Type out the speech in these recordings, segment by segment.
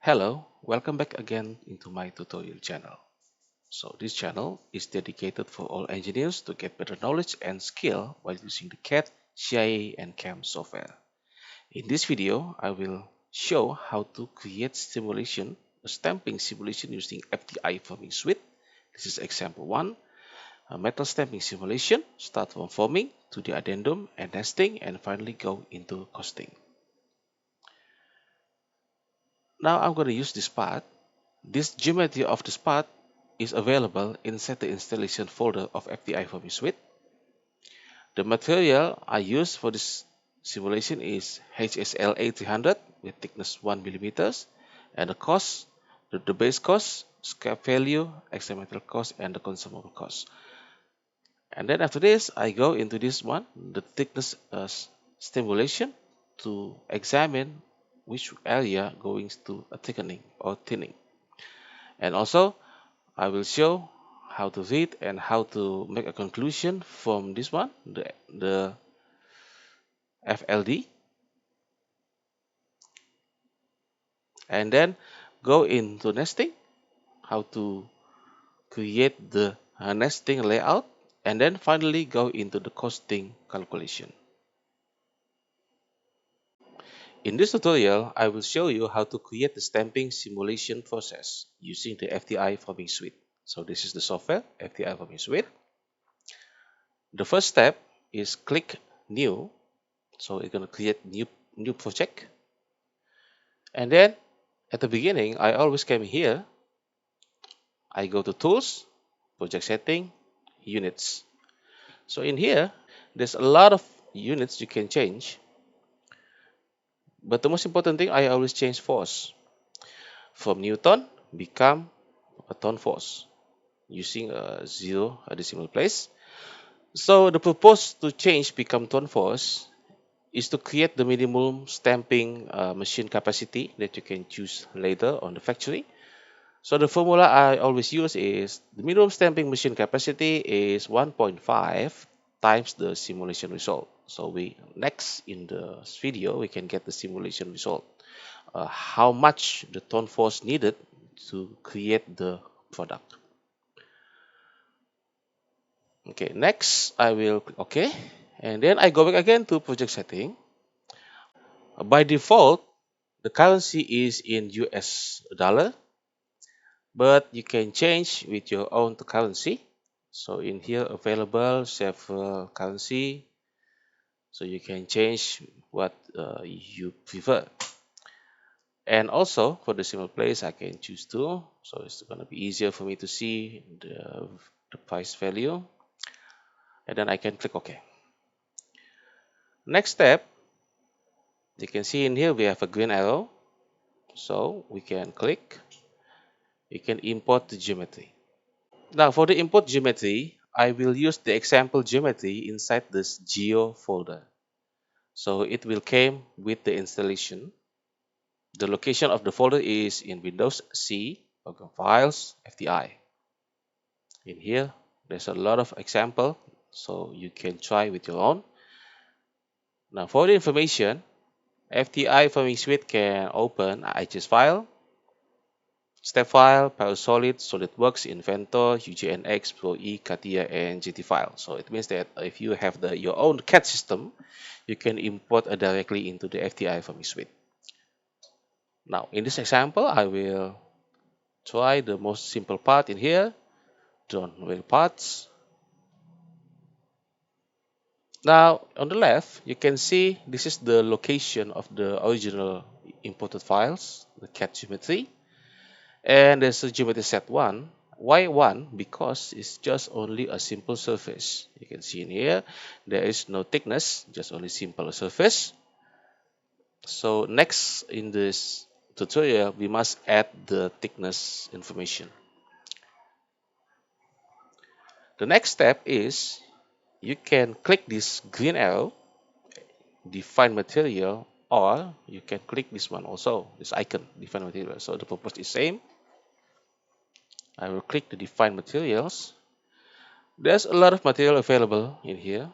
Hello, welcome back again into my tutorial channel. So this channel is dedicated for all engineers to get better knowledge and skill while using the CAD, CAE and CAM software. In this video, I will show how to create simulation, a stamping simulation using FTI FormingSuite. This is example 1, a metal stamping simulation, start from forming to the addendum and nesting and finally go into costing. Now I'm going to use this part. This geometry of this part is available inside the installation folder of FTI FormingSuite. The material I use for this simulation is HSLA 300 with thickness 1 mm, and the cost, the base cost, scrap value, extra metal cost, and the consumable cost. And then after this, I go into this one, the thickness stimulation, to examine which area going to a thickening or thinning. And also, I will show how to read and how to make a conclusion from this one, the FLD, and then go into nesting, how to create the nesting layout, and then finally go into the costing calculation. In this tutorial, I will show you how to create the stamping simulation process using the FTI FormingSuite. So this is the software, FTI FormingSuite. The first step is click New. So it's going to create new project. And then at the beginning, I always came here. I go to Tools, Project Setting, Units. So in here, there's a lot of units you can change. But the most important thing, I always change force. From Newton, become a ton force using a 0 decimal place. So the purpose to change become ton force is to create the minimum stamping machine capacity that you can choose later on the factory. So the formula I always use is the minimum stamping machine capacity is 1.5 times the simulation result. So next in the video we can get the simulation result. How much the ton force needed to create the product. Okay, next I will click OK, and then I go back again to project setting. By default, the currency is in US dollar, but you can change with your own currency. So in here available several currency, so you can change what you prefer. And also for decimal place, I can choose 2, so it's going to be easier for me to see the price value, and then I can click OK. Next step, you can see in here we have a green arrow, so we can click. We can import the geometry. Now for the import geometry, I will use the example geometry inside this geo folder. So it will came with the installation. The location of the folder is in Windows C, Program Files, FTI. In here, there's a lot of example, so you can try with your own. Now for the information, FTI FormingSuite can open IHS file, step file, Parasolid, SolidWorks, Inventor, UGNX, ProE, CATIA, and GT file. So it means that if you have your own CAD system, you can import directly into the FTI FormingSuite. Now in this example, I will try the most simple part in here, drawn wheel parts. Now on the left, you can see this is the location of the original imported files, the CAD geometry. And there's a geometry set 1. Why 1? Because it's just only a simple surface. You can see in here, there is no thickness, just only simple surface. So next in this tutorial, we must add the thickness information. The next step is you can click this green arrow, define material, or you can click this one also, this icon, define material. So the purpose is same. I will click the define materials. There's a lot of material available in here.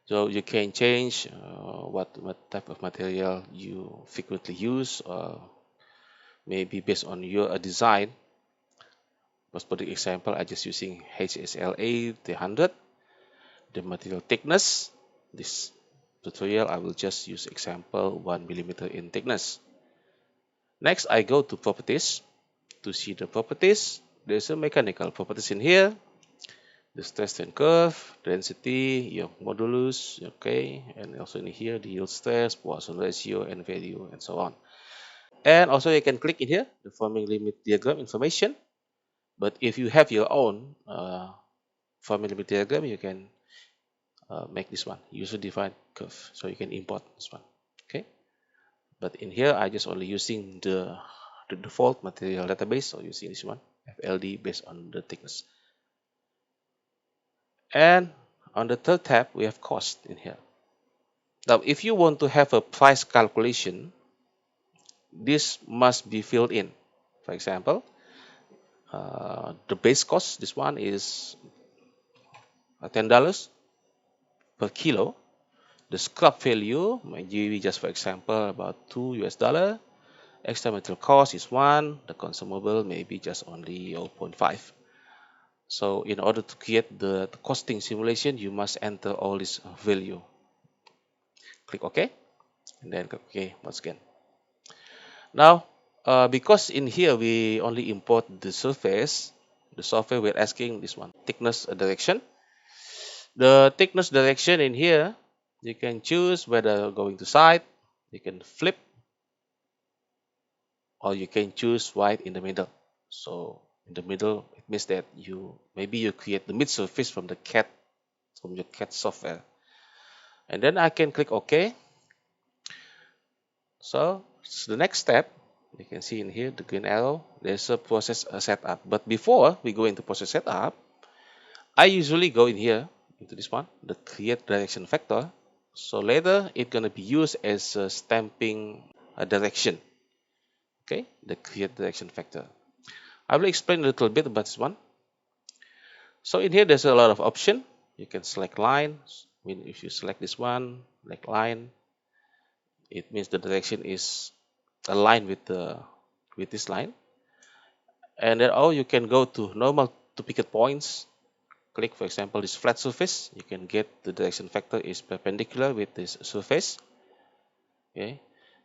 So you can change what type of material you frequently use, maybe based on your design. But for the example, I just using HSLA 300. The material thickness, this tutorial I will just use example 1 millimeter in thickness. Next, I go to properties. To see the properties, there's a mechanical properties in here. The stress strain curve, density, your modulus, okay, and also in here the yield stress, Poisson ratio, and value, and so on. And also you can click in here the forming limit diagram information. But if you have your own forming limit diagram, you can make this one user defined curve, so you can import this one. Okay, but in here I just only using the default material database, so using this one FLD based on the thickness. And on the third tab, we have cost in here. Now, if you want to have a price calculation, this must be filled in. For example, the base cost, this one is $10 per kilo. The scrap value might be just for example about $2. Extra material cost is 1. The consumable may be just only 0.5. So in order to create the costing simulation, you must enter all this value. Click OK, and then click OK once again. Now, because in here we only import the surface, the software we're asking this one, thickness direction. The thickness direction in here, you can choose whether going to side, you can flip, or you can choose right in the middle. So in the middle, it means that maybe you create the mid surface from the CAD, from your CAD software. And then I can click OK. So the next step, you can see in here the green arrow, there's a process setup. But before we go into process setup, I usually go in here into this one, the create direction vector. So later it's gonna be used as a stamping direction. Okay, the create direction vector. I will explain a little bit about this one. So in here there's a lot of option. You can select line. If you select this one, like line, it means the direction is aligned with this line. And then you can go to normal to picket points. Click for example this flat surface, you can get the direction vector is perpendicular with this surface. Okay,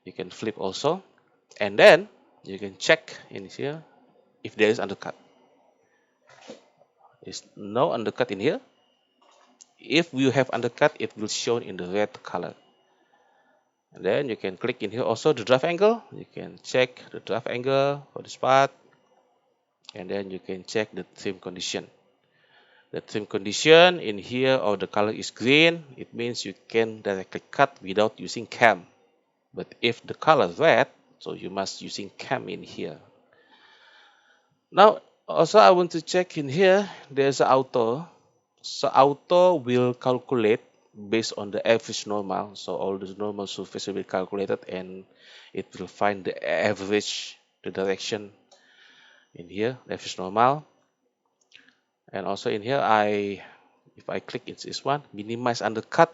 you can flip also, and then you can check in here if there is undercut. There's no undercut in here. If you have undercut, it will show in the red color. And then you can click in here also the draft angle. You can check the draft angle for this part, and then you can check the trim condition. The trim condition in here, or the color is green, it means you can directly cut without using CAM. But if the color is red, so you must using CAM in here. Now also I want to check in here, there's auto. So auto will calculate based on the average normal. So all the normal surface will be calculated, and it will find the average, the direction in here, the average normal. And also in here, if I click into this one, minimize undercut,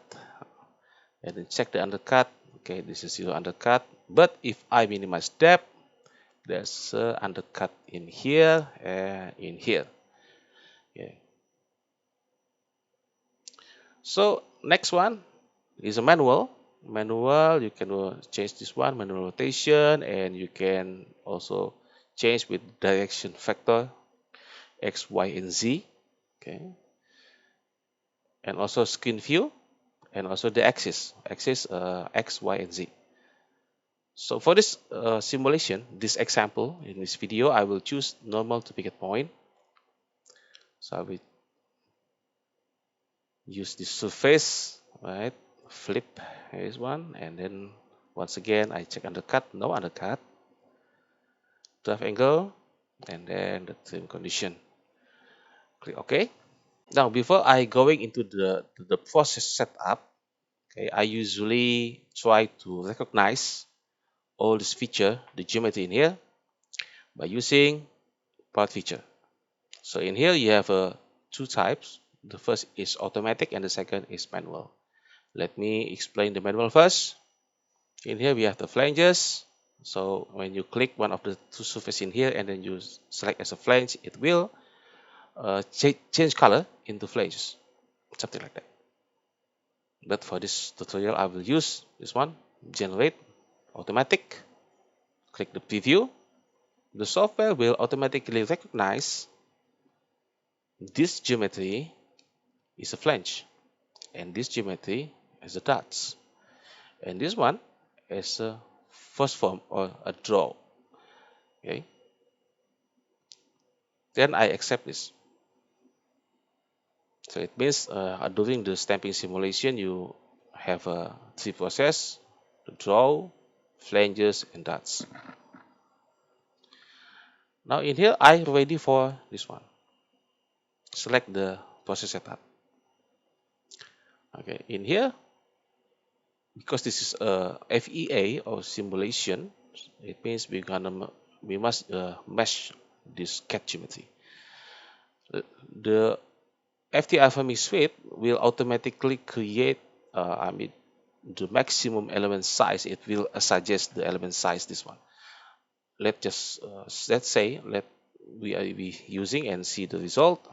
and then check the undercut. Okay, this is zero undercut. But if I minimize depth, there's undercut in here and in here. Okay. So next one is a manual. Manual, you can change this one, manual rotation, and you can also change with direction vector X, Y, and Z. Okay, and also screen view, and also the axis X, Y, and Z. So for this simulation, this example in this video, I will choose normal to picket point. So I will use this surface, right? Flip, here's one, and then once again I check undercut, no undercut, draft angle, and then the trim condition. Click OK. Now before I going into the process setup, okay, I usually try to recognize all this feature, the geometry in here, by using part feature. So in here you have two types. The first is automatic and the second is manual. Let me explain the manual first. In here we have the flanges. So when you click one of the two surfaces in here and then you select as a flange, it will change color into flanges, something like that. But for this tutorial, I will use this one, generate automatic. Click the preview. The software will automatically recognize this geometry is a flange, and this geometry is a dots, and this one is a first form or a draw. Okay, then I accept this. So it means during the stamping simulation, you have a three process: the draw, flanges, and dots. Now in here, I'm ready for this one. Select the process setup. Okay, in here, because this is a FEA or simulation, it means we must mesh this CAD geometry. The FTI FormingSuite will automatically create, the maximum element size. It will suggest the element size. This one. Let's say we are using and see the result.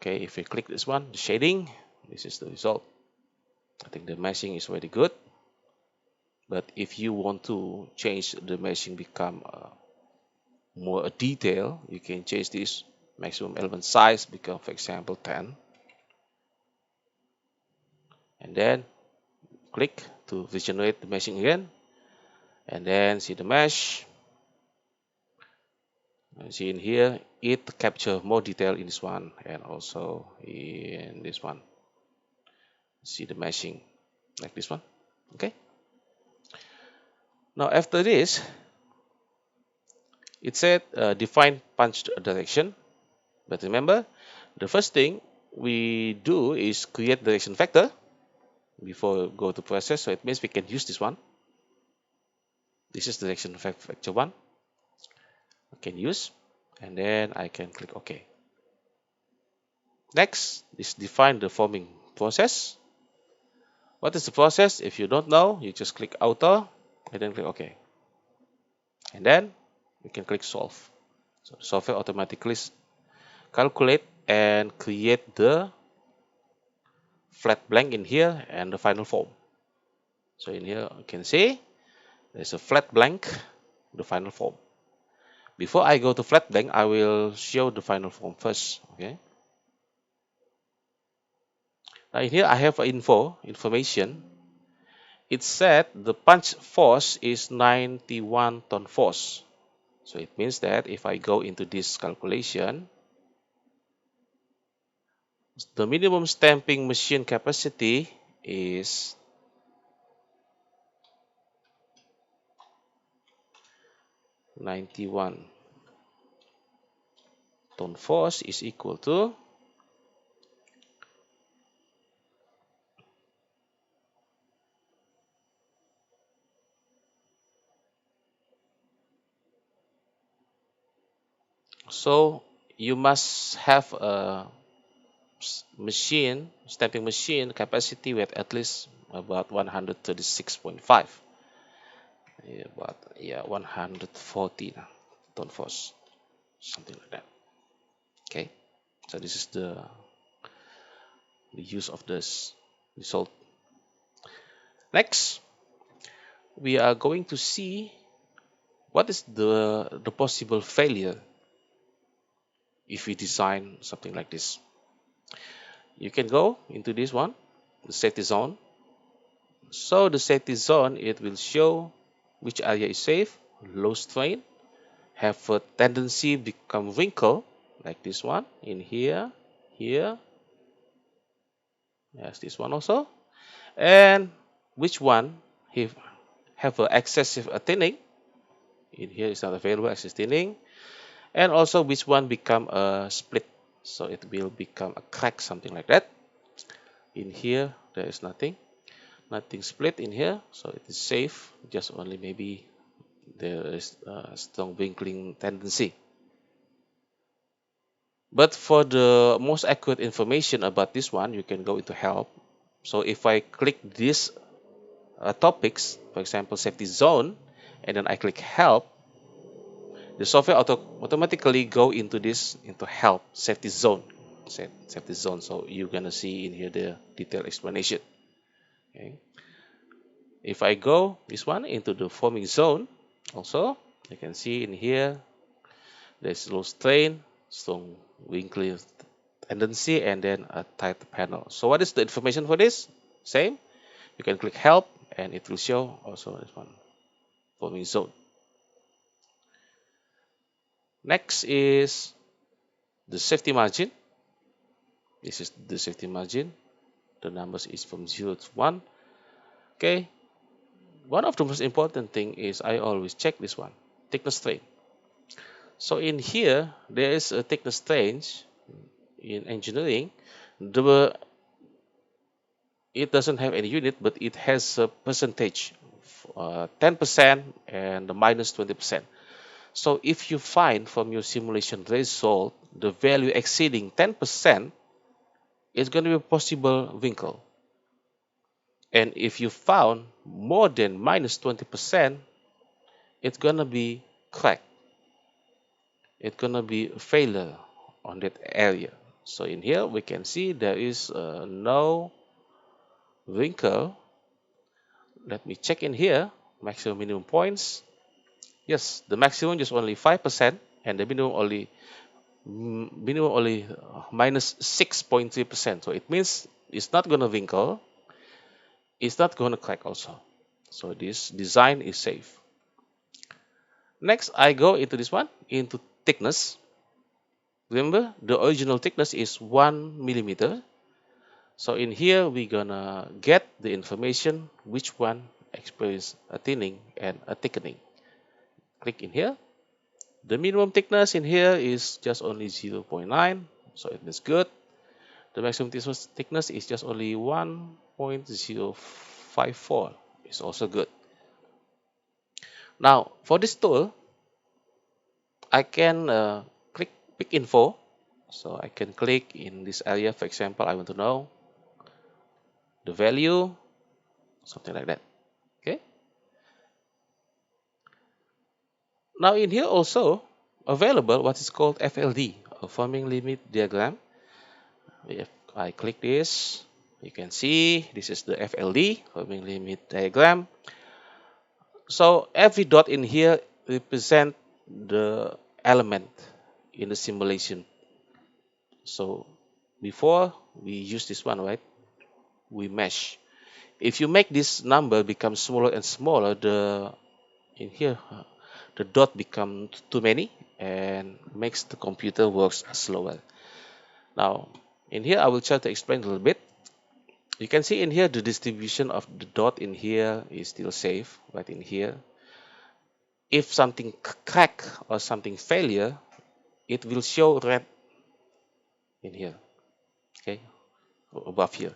Okay, if we click this one, the shading, this is the result. I think the meshing is very good. But if you want to change the meshing become more detail, you can change this maximum element size become, for example, 10, and then click to regenerate the meshing again, and then see the mesh. And see in here, it capture more detail in this one and also in this one. See the meshing like this one. Okay. Now after this, it said define punch direction. But remember, the first thing we do is create direction vector before go to process. So it means we can use this one. This is direction vector one. I can use, and then I can click OK. Next is define the forming process. What is the process? If you don't know, you just click auto and then click OK. And then you can click solve. So the software automatically calculate and create the flat blank in here and the final form. So in here you can see there's a flat blank, the final form. Before I go to flat blank, I will show the final form first. Okay. Now in here I have information. It said the punch force is 91 ton force. So it means that if I go into this calculation, the minimum stamping machine capacity is 91 ton force is equal to so you must have a stamping machine capacity with at least about 136.5, about 140 ton force, something like that. Okay, so this is the use of this result. Next, we are going to see what is the possible failure if we design something like this. You can go into this one, the safety zone. So the safety zone, it will show which area is safe, low strain, have a tendency become wrinkle like this one in here, here, yes, this one also, and which one have a excessive thinning. In here is not available excessive thinning, and also which one become a split, so it will become a crack, something like that. In here there is nothing split in here, so it is safe, just only maybe there is a strong wrinkling tendency. But for the most accurate information about this one, you can go into help. So if I click these topics, for example, safety zone, and then I click help, the software automatically go into help safety zone. Safety zone. So you're gonna see in here the detailed explanation. Okay. If I go this one into the forming zone, also you can see in here there's low strain, strong winkly tendency, and then a tight panel. So what is the information for this? Same. You can click help and it will show also this one forming zone. Next is the safety margin. This is the safety margin. The numbers is from 0 to 1. Okay. One of the most important thing is I always check this one, thickness strain. So in here, there is a thickness strain in engineering. It doesn't have any unit, but it has a percentage, 10% and the minus 20%. So if you find from your simulation result the value exceeding 10%, it's going to be a possible wrinkle. And if you found more than minus 20%, it's going to be crack. It's going to be a failure on that area. So in here, we can see there is no wrinkle. Let me check in here, maximum minimum points. Yes, the maximum is only 5% and the minimum only minus 6.3%. So it means it's not going to wrinkle, it's not going to crack also. So this design is safe. Next, I go into this one, into thickness. Remember, the original thickness is 1 millimeter. So in here, we're gonna get the information which one experience a thinning and a thickening. Click in here. The minimum thickness in here is just only 0.9, so it is good. The maximum thickness is just only 1.054. It's also good. Now, for this tool, I can click pick info. So I can click in this area. For example, I want to know the value, something like that. Okay. Now in here also available what is called FLD, a forming limit diagram. If I click this, you can see this is the FLD, forming limit diagram. So every dot in here represent the element in the simulation. So before we use this one, right? We mesh. If you make this number become smaller and smaller, in here the dot become too many and makes the computer works slower. Now in here I will try to explain a little bit. You can see in here the distribution of the dot in here is still safe right in here. If something crack or something failure, it will show red in here, okay, above here.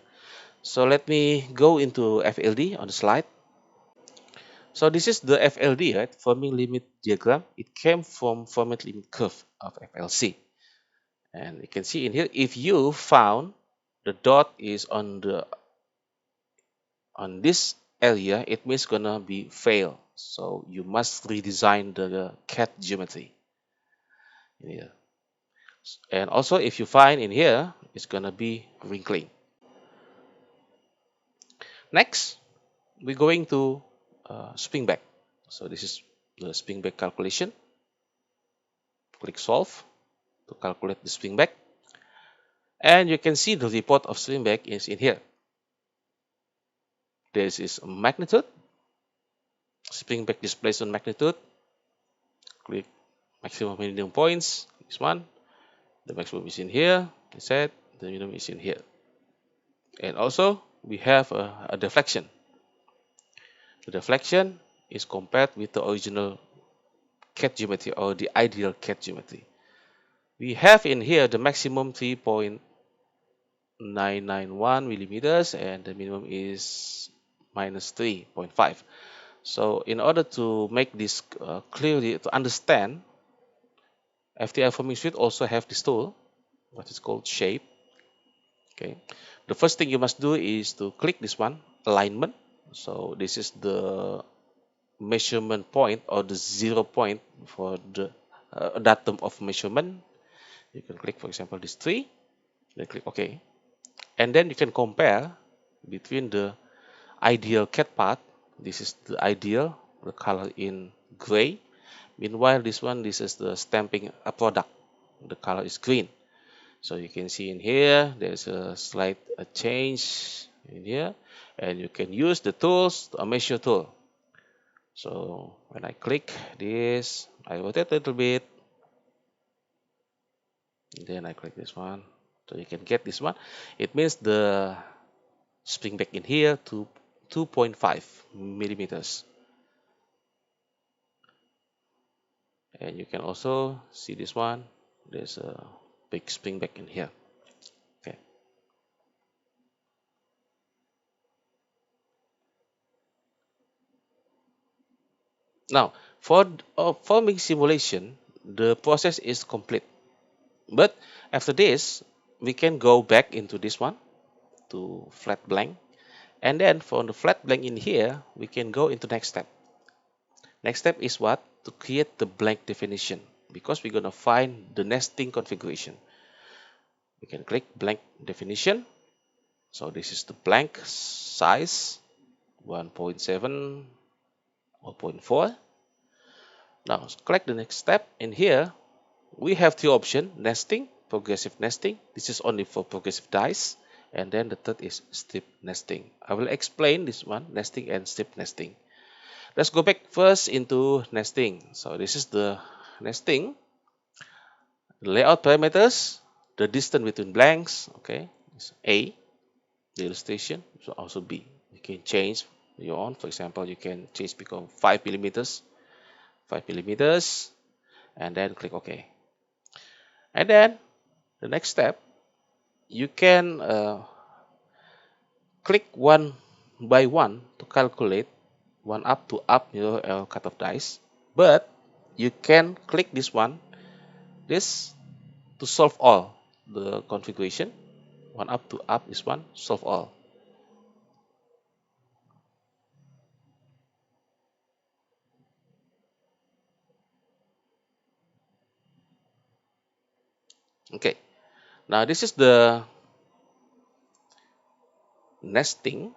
So let me go into FLD on the slide. So this is the FLD, right? Forming limit diagram. It came from forming limit curve of FLC. And you can see in here, if you found the dot is on this area, it means gonna be fail. So you must redesign the cat geometry in here. And also if you find in here, it's gonna be wrinkling. Next, we're going to Springback. So this is the Springback calculation. Click solve to calculate the Springback. And you can see the report of Springback is in here. This is magnitude. Springback displays on magnitude. Click maximum minimum points. This one. The maximum is in here. It said the minimum is in here. And also we have a deflection. The deflection is compared with the original cat geometry or the ideal cat geometry. We have in here the maximum 3.991 millimeters and the minimum is minus 3.5. So in order to make this clearly to understand, FTI FormingSuite also have this tool, what is called shape. Okay, the first thing you must do is to click this one, alignment. So this is the measurement point or the 0 point for the datum of measurement. You can click, for example, this 3, then click OK. And then you can compare between the ideal cat path. This is the ideal, the color in gray. Meanwhile, this is the stamping a product. The color is green. So you can see in here, there's a slight change in here, and you can use the tools, a measure tool. So when I click this, I rotate a little bit, then I click this one. So you can get this one. It means the springback in here to 2.5 millimeters. And you can also see this one. There's a big springback in here. Okay. Now, for forming simulation, the process is complete. But after this, we can go back into this one to flat blank. And then for the flat blank in here, we can go into next step. Next step is what? To create the blank definition, because we're going to find the nesting configuration. We can click blank definition. So this is the blank size 1.7 or 0.4. Now click the next step. In here, we have two options: nesting, progressive nesting. This is only for progressive dice. And then the third is strip nesting. I will explain this one, nesting and strip nesting. Let's go back first into nesting. So this is the nesting. The layout parameters, the distance between blanks, okay, is A. The illustration, so also B. You can change your own. For example, you can change become 5 millimeters, 5 millimeters, and then click OK. And then the next step, you can click one by one to calculate one up to up your cutoff dice. But you can click this one, this to solve all the configuration. One up to up is one, solve all. Okay, now this is the nesting.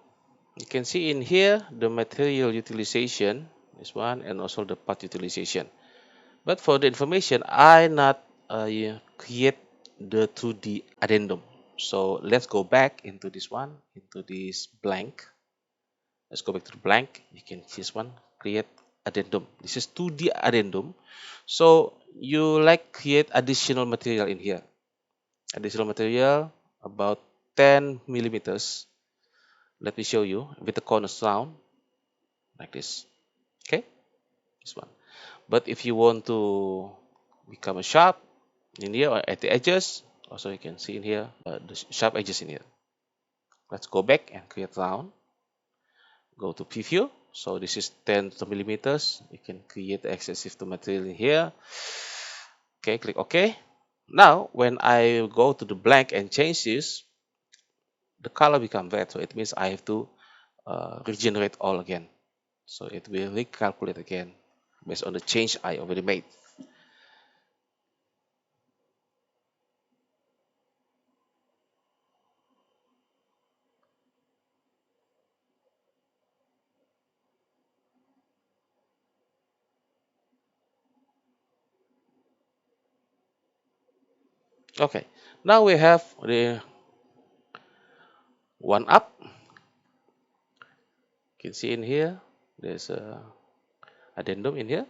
You can see in here the material utilization, this one, and also the part utilization. But for the information, I not create the 2D addendum. So let's go back into this one, into this blank. Let's go back to the blank. You can see this one, create addendum. This is 2D addendum. So you like create additional material in here. Additional material about 10 millimeters. Let me show you with the corners down like this. Okay, this one. But if you want to become a sharp in here or at the edges, also you can see in here the sharp edges in here. Let's go back and create round. Go to preview. So this is 10 millimeters. You can create the excessive material in here. Okay, click OK. Now when I go to the blank and change this, the color become red. So it means I have to regenerate all again. So it will recalculate again based on the change I already made. Okay, now we have the one up. You can see in here, there's a addendum in here.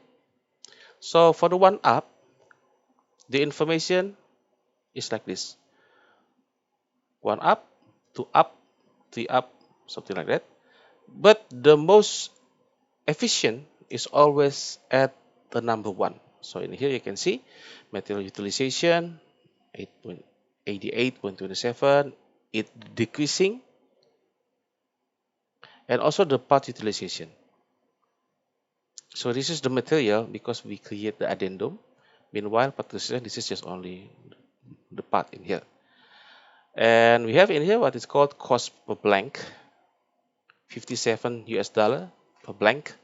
So for the one up, the information is like this: one up, two up, three up, something like that. But the most efficient is always at the number one. So in here you can see material utilization 88.27, it decreasing, and also the part utilization. So this is the material because we create the addendum. Meanwhile, part utilization, this is just only the part in here. And we have in here what is called cost per blank, $57 per blank.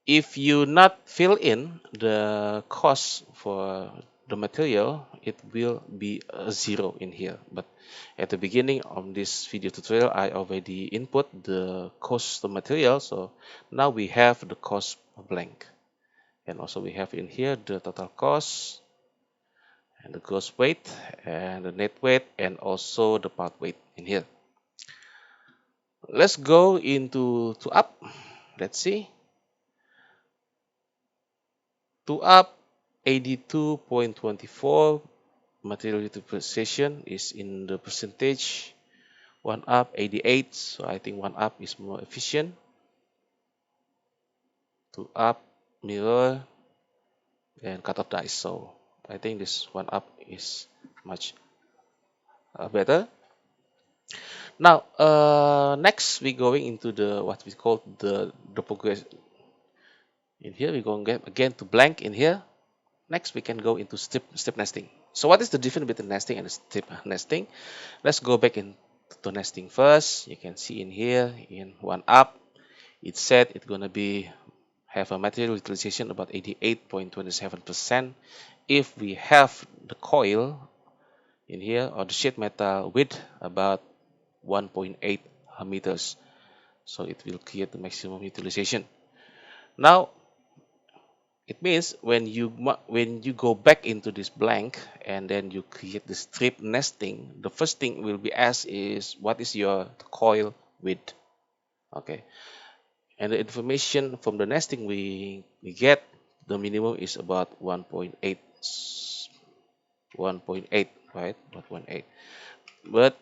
If you not fill in the cost for the material, it will be a zero in here. But at the beginning of this video tutorial, I already input the cost of material. So now we have the cost per blank. And also we have in here the total cost and the gross weight and the net weight and also the part weight in here. Let's go into to up. Let's see. To up 82.24 material utilization is in the percentage. One up 88, so I think one up is more efficient. Two up mirror and cut off dice, so I think this one up is much better. Now next we going into the what we call the progress. In here we're going again to blank in here. Next we can go into strip nesting. So what is the difference between nesting and strip nesting? Let's go back into nesting first. You can see in here in one up it said it's gonna be have a material utilization about 88.27% if we have the coil in here or the sheet metal width about 1.8 meters, so it will create the maximum utilization. Now it means when you go back into this blank and then you create the strip nesting, the first thing will be asked is what is your coil width. Okay, and the information from the nesting we get, the minimum is about 1.8, right, 1.8. But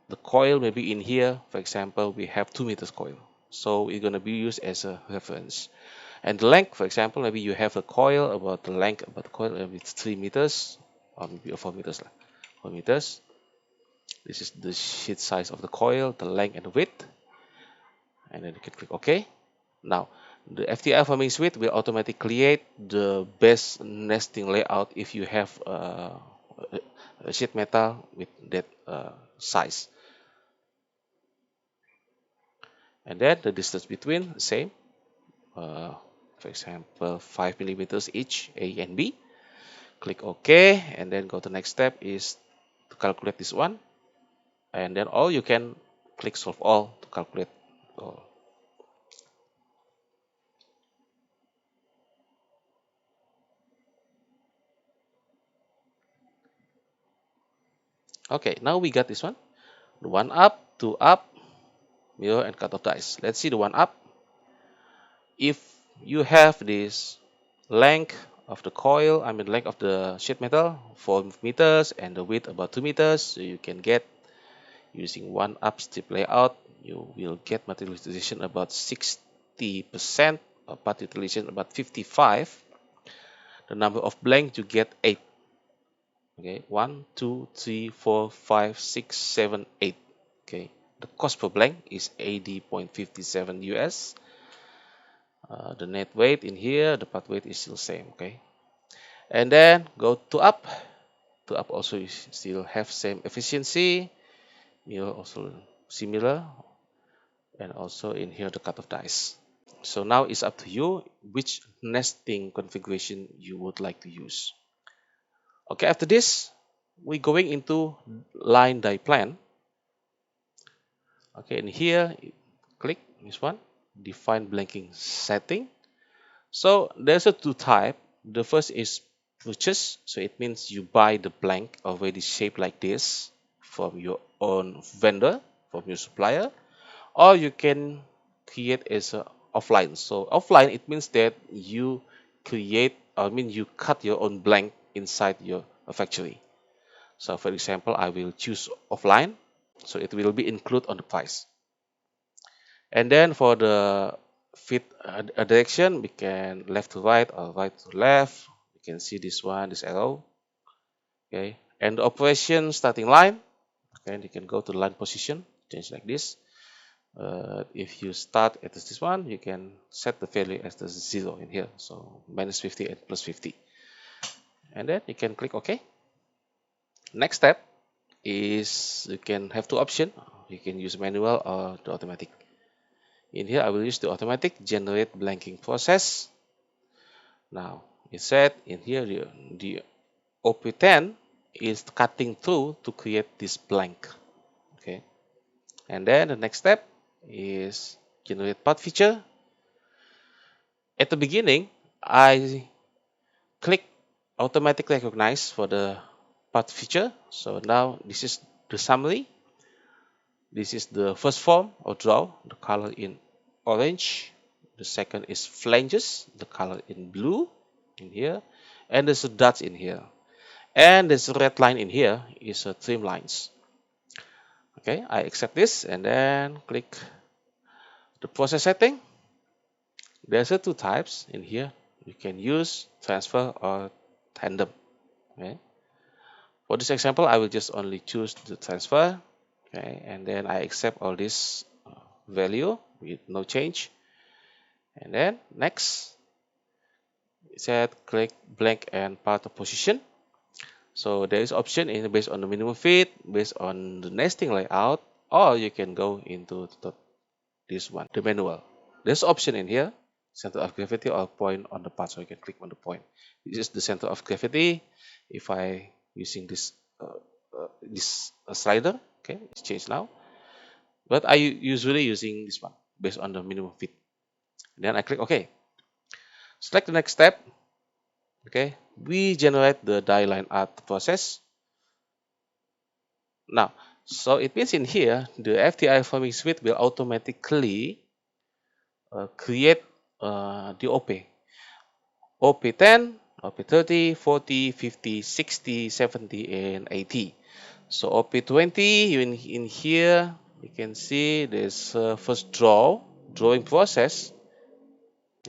the coil may be in here. For example, we have 2 meters coil, so it's going to be used as a reference. And the length, for example, maybe you have a coil about the length about the coil it's 3 meters or maybe 4 meters. 4 meters. This is the sheet size of the coil, the length and the width. And then you can click OK. Now, the FTI FormingSuite will automatically create the best nesting layout if you have a sheet metal with that size. And then the distance between, same. For example, 5 millimeters each, A and B. Click OK, and then go to next step is to calculate this one. And then all you can click solve all to calculate all. Okay, now we got this one. The one up, two up, mirror and cut off dice. Let's see the one up. If you have this length of the coil, length of the sheet metal 4 meters and the width about 2 meters, so you can get using one up strip layout, you will get material utilization about 60%, or part utilization about 55. The number of blank you get 8. Okay, 1, 2, 3, 4, 5, 6, 7, 8. Okay, the cost per blank is 80.57 US. The net weight in here, the part weight is still same. Okay, and then go to up. To up also you still have same efficiency. Mirror also similar, and also in here the cut off dice. So now it's up to you which nesting configuration you would like to use. Okay, after this we're going into line die plan. Okay, and here click this one, define blanking setting. So there's a two type. The first is purchase, so it means you buy the blank already shaped like this from your own vendor, from your supplier, or you can create as a offline. So offline, it means that you create, you cut your own blank inside your factory. So for example, I will choose offline, so it will be included on the price. And then for the fit direction, we can left to right or right to left. You can see this one, this arrow. Okay, and the operation starting line. Okay, you can go to line position, change like this. If you start at this one, you can set the value as the 0 in here, so -50 and +50, and then you can click OK. Next step, is you can have two options. You can use manual or the automatic. In here, I will use the automatic generate blanking process. Now, it said in here the OP10 is cutting through to create this blank. Okay, and then the next step is generate part feature. At the beginning, I click automatic recognize for the part feature. So now this is the summary. This is the first form or draw, the color in orange. The second is flanges, the color in blue in here. And there's a dots in here. And there's a red line in here is a trim lines. Okay, I accept this and then click the process setting. There's a two types in here. You can use transfer or tandem. Okay. For this example, I will just only choose the transfer. Okay, and then I accept all this value with no change. And then next, it said click blank and part of position. So there is option in based on the minimum fit, based on the nesting layout, or you can go into this one, the manual. There's option in here, center of gravity or point on the part, so you can click on the point. This is the center of gravity. If I using this slider, okay, it's changed now. But I usually using this one based on the minimum fit. Then I click OK. Select the next step. Okay, we generate the die line art process. Now, so it means in here, the FTI FormingSuite will automatically create the OP. OP10, OP30, 40, 50, 60, 70, and 80. So OP20, in here, you can see this first drawing process.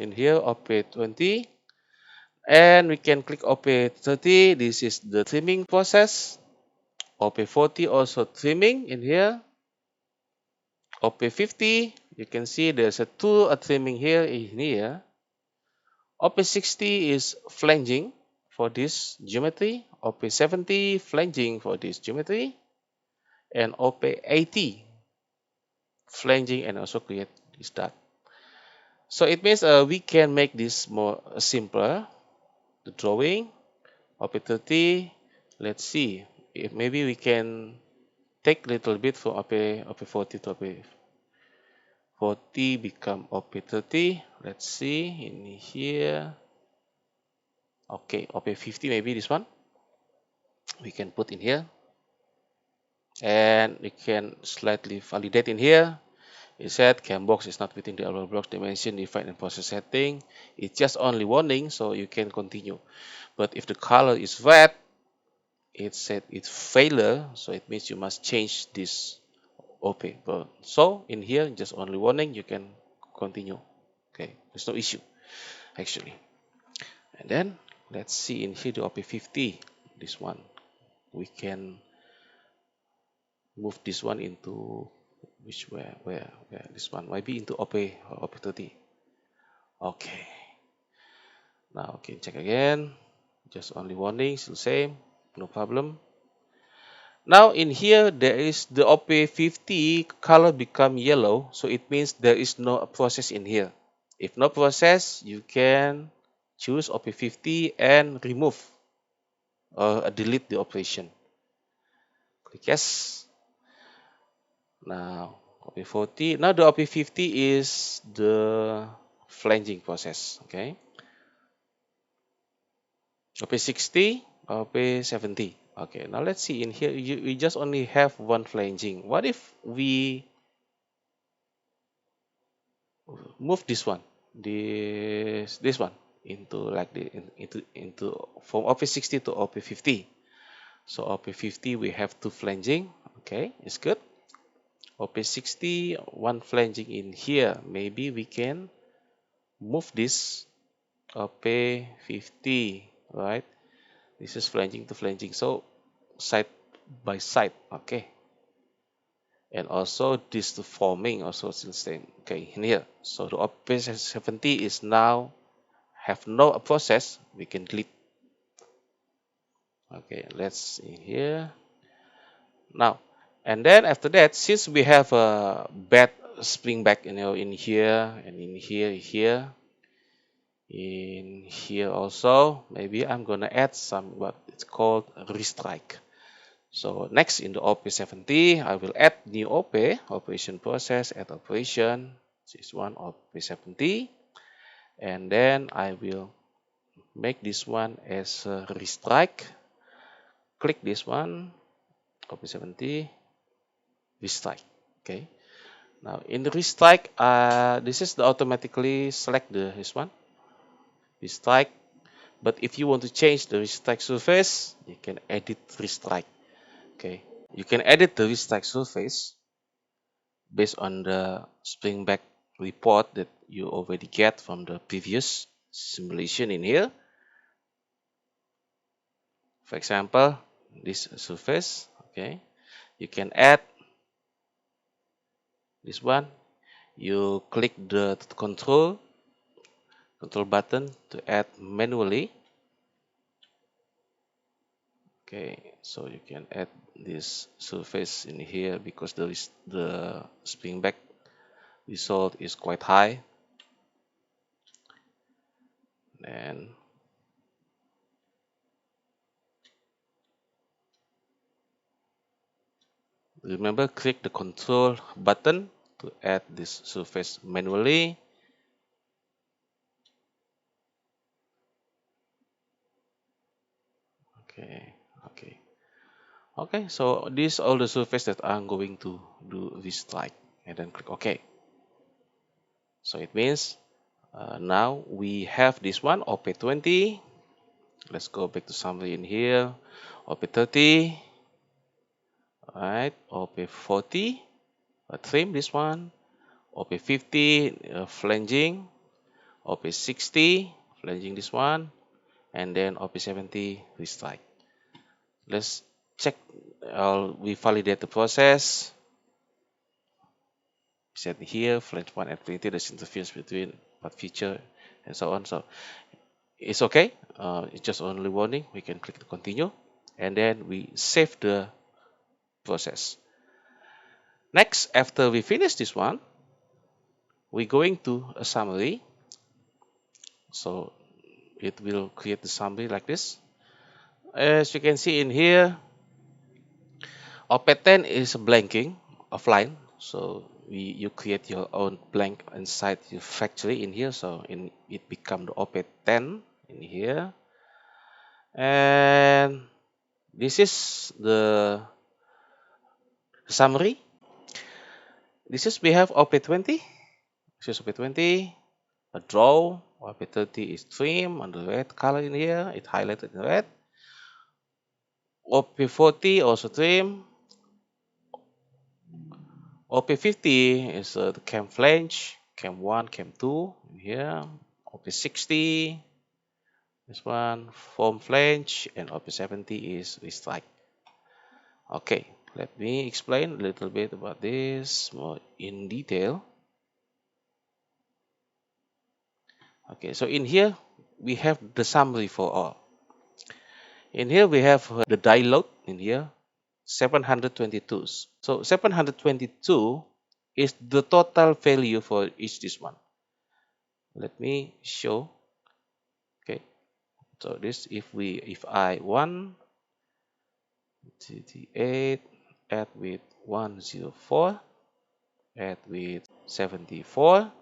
In here, OP20. And we can click OP30. This is the trimming process. OP40 also trimming in here. OP50, you can see there's a two trimming here in here. OP60 is flanging for this geometry. OP70 flanging for this geometry. And OP80 flanging and also create this dot. So it means we can make this more simpler. The drawing. OP30, let's see if maybe we can take a little bit from OP40 to OP40 become OP30. Let's see in here. Okay, OP50 maybe this one we can put in here, and we can slightly validate in here. It said CAM box is not within the allowable blocks dimension defined in process setting. It's just only warning, so you can continue. But if the color is red, it said it's failure, so it means you must change this OP. So in here, just only warning, you can continue. Okay, there's no issue actually. And then let's see in here the OP50. This one we can move this one into which where this one might be into OP30. Okay, now we can check again. Just only warning, still same, no problem. Now in here there is the OP50 color become yellow, so it means there is no process in here. If no process, you can choose OP50 and remove or delete the operation. Click yes. Now OP40. Now the OP50 is the flanging process. Okay. OP60, OP70. Okay. Now let's see in here. We just only have one flanging. What if we move this one, this one into like the into from OP60 to OP50. So OP50 we have two flanging. Okay, it's good. OP60 one flanging in here. Maybe we can move this OP50, right? This is flanging to flanging, so side by side. Okay, and also this the forming also still same. Okay, in here, so the OP70 is now have no process, we can delete. Okay, let's see here. Now, and then after that, since we have a bad Springback, in here and in here also, maybe I'm gonna add some what it's called Restrike. So next in the OP70, I will add new operation process, add operation. This one OP70, and then I will make this one as a Restrike. Click this one, OP70, Restrike. Okay. Now in the Restrike, this is the automatically select this one, Restrike. But if you want to change the Restrike surface, you can edit Restrike. Okay. You can edit the Restrike surface based on the Springback report that you already get from the previous simulation in here. For example, this surface, okay, you can add this one. You click the control button to add manually. Okay, so you can add this surface in here because the Springback result is quite high. And remember, click the control button to add this surface manually. Okay. Okay, so these all the surface that I'm going to do this slide, and then click OK. So it means now we have this one OP20. Let's go back to summary in here. OP30. Alright, OP40. Trim this one. OP50 flanging. OP60 flanging this one, and then OP70 restrike. Let's check. We validate the process. Set here flange 1 and 20, there's interference between what feature and so on. So it's okay. It's just only warning. We can click to continue, and then we save the process. Next, after we finish this one, we're going to a summary. So it will create the summary like this. As you can see in here, OP10 is blanking offline. So you create your own blank inside your factory in here. So it become the OP10 in here. And this is the summary. This is we have OP20. This is OP20. A draw. OP30 is trim on the red color in here. It highlighted in red. OP40 also trim. OP50 is the cam flange, cam 1, cam 2 in here. OP60, this one, form flange, and OP70 is restrike. Okay, let me explain a little bit about this more in detail. Okay, so in here we have the summary for all. In here we have the die load in here, 722. So 722 is the total value for each this one. Let me show. Okay, so this if I 1 38 add with 104 add with 74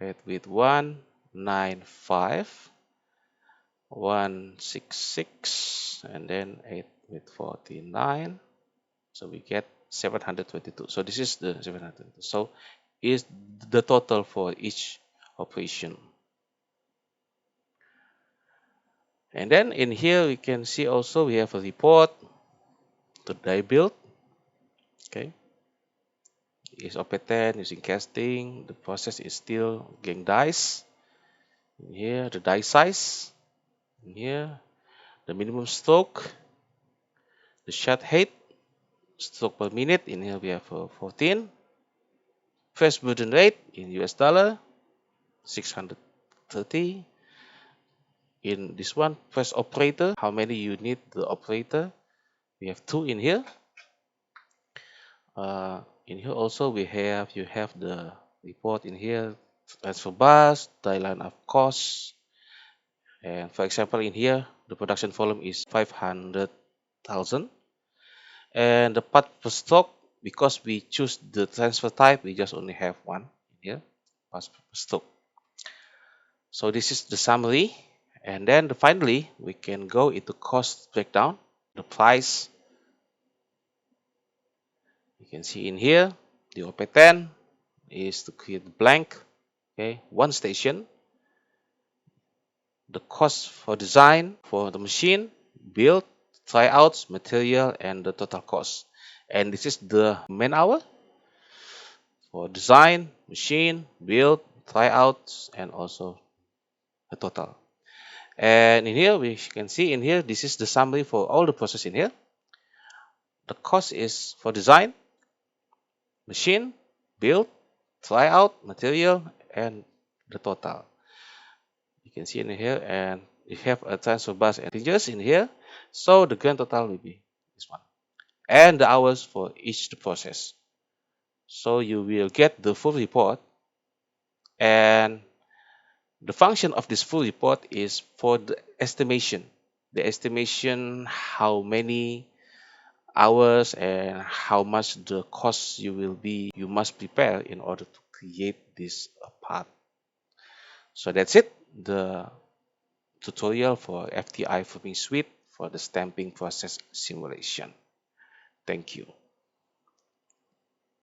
add with 195 166 and then 8 with 49, so we get 722. So this is the 722. So is the total for each operation. And then in here we can see also we have a report to die build. Okay, is OP10 using casting. The process is still getting dice. In here the die size. In here the minimum stroke, the shot height, stroke per minute. In here we have 14. First burden rate in US dollar 630. In this one, first operator, how many you need the operator We have two in here. In here also you have the report in here, transfer bus, die line of cost, and for example in here the production volume is 500,000, and the part per stock, because we choose the transfer type, we just only have one in here, parts per stock. So this is the summary, and then finally we can go into cost breakdown. The price you can see in here, the OP10 is to create blank, okay, one station. The cost for design for the machine, build, tryouts, material, and the total cost. And this is the man hour for design, machine, build, tryouts, and also the total. And in here, we can see in here, this is the summary for all the process in here. The cost is for design, machine, build, tryout, material, and the total. You can see in here, and we have a transfer bus and integers in here. So the grand total will be this one. And the hours for each process. So you will get the full report, and the function of this full report is for the estimation. The estimation how many hours and how much the cost you must prepare in order to create this part. So that's it, the tutorial for FTI FormingSuite for the stamping process simulation. Thank you.